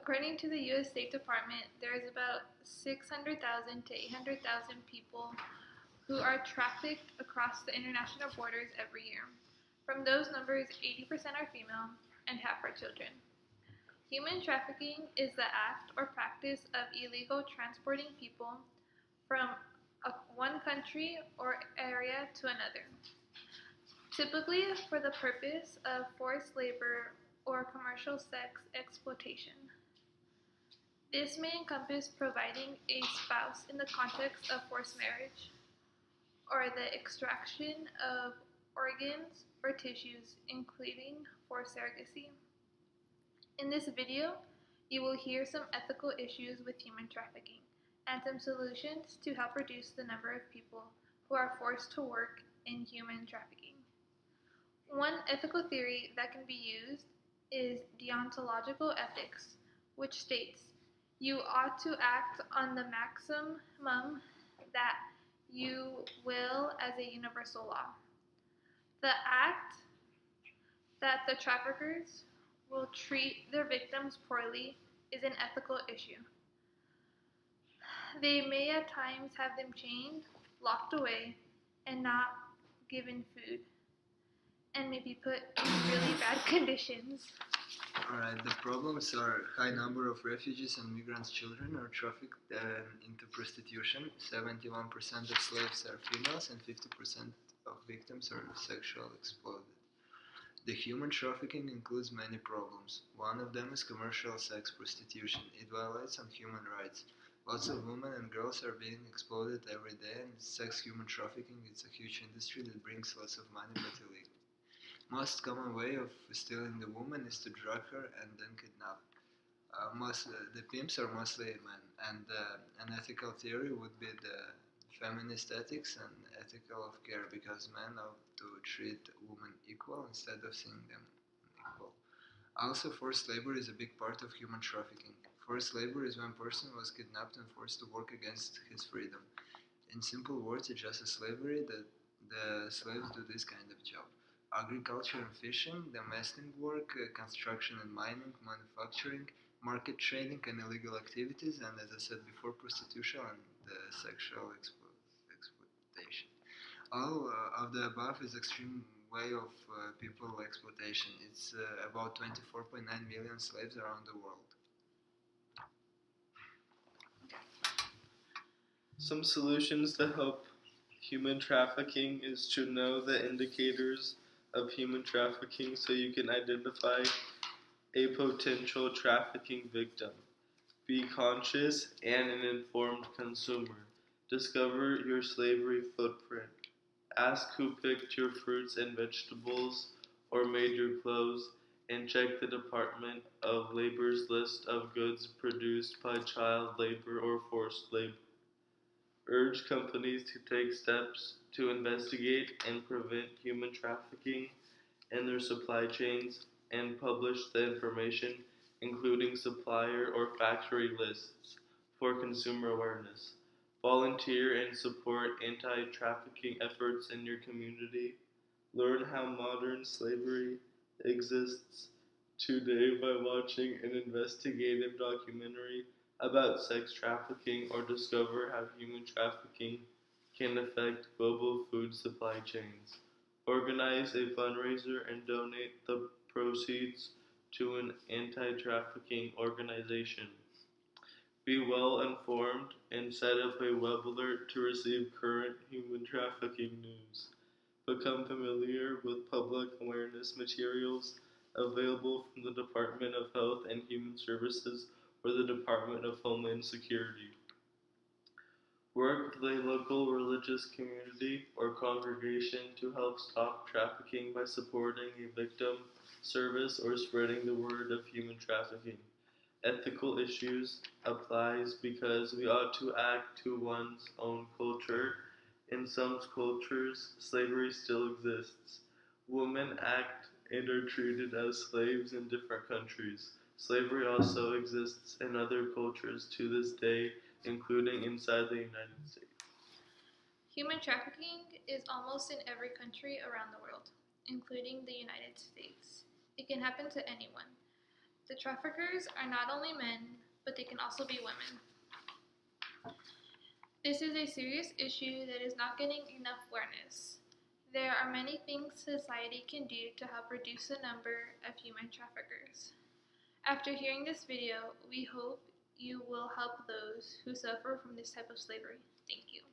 According to the U.S. State Department, there is about 600,000 to 800,000 people who are trafficked across the international borders every year. From those numbers, 80% are female and half are children. Human trafficking is the act or practice of illegal transporting people from one country or area to another, typically for the purpose of forced labor or commercial sex exploitation. This may encompass providing a spouse in the context of forced marriage, or the extraction of organs or tissues, including for surrogacy. In this video, you will hear some ethical issues with human trafficking and some solutions to help reduce the number of people who are forced to work in human trafficking. One ethical theory that can be used is deontological ethics, which states you ought to act on the maximum that you will as a universal law. The act that the traffickers will treat their victims poorly is an ethical issue. They may at times have them chained, locked away, and not given food, and may be put in really bad conditions. Alright, the problems are high number of refugees and migrants children are trafficked into prostitution. 71% of slaves are females and 50% of victims are sexually exploited. The human trafficking includes many problems. One of them is commercial sex prostitution. It violates on human rights. Lots of women and girls are being exploited every day, and sex-human trafficking is a huge industry that brings lots of money but illegal. Most common way of stealing the woman is to drug her and then kidnap. The pimps are mostly men, and an ethical theory would be the feminist ethics and ethical of care, because men ought to treat women equal instead of seeing them equal. Also, forced labor is a big part of human trafficking. Forced labor is when a person was kidnapped and forced to work against his freedom. In simple words, it's just a slavery that the slaves do this kind of job. Agriculture and fishing, domestic work, construction and mining, manufacturing, market trading and illegal activities, and as I said before, prostitution and sexual exploitation. All of the above is extreme way of people exploitation. It's about 24.9 million slaves around the world. Some solutions to help human trafficking is to know the indicators of human trafficking so you can identify a potential trafficking victim. Be conscious and an informed consumer. Discover your slavery footprint. Ask who picked your fruits and vegetables or made your clothes, and check the Department of Labor's list of goods produced by child labor or forced labor. Urge companies to take steps to investigate and prevent human trafficking in their supply chains and publish the information, including supplier or factory lists, for consumer awareness. Volunteer and support anti-trafficking efforts in your community. Learn how modern slavery exists today by watching an investigative documentary about sex trafficking, or discover how human trafficking can affect global food supply chains. Organize a fundraiser and donate the proceeds to an anti-trafficking organization. Be well informed and set up a web alert to receive current human trafficking news. Become familiar with public awareness materials available from the Department of Health and Human Services or the Department of Homeland Security. Work with a local religious community or congregation to help stop trafficking by supporting a victim service or spreading the word of human trafficking. Ethical issues applies because we ought to act to one's own culture. In some cultures, slavery still exists. Women act and are treated as slaves in different countries. Slavery also exists in other cultures to this day, including inside the United States. Human trafficking is almost in every country around the world, including the United States. It can happen to anyone. The traffickers are not only men, but they can also be women. This is a serious issue that is not getting enough awareness. There are many things society can do to help reduce the number of human traffickers. After hearing this video, we hope you will help those who suffer from this type of slavery. Thank you.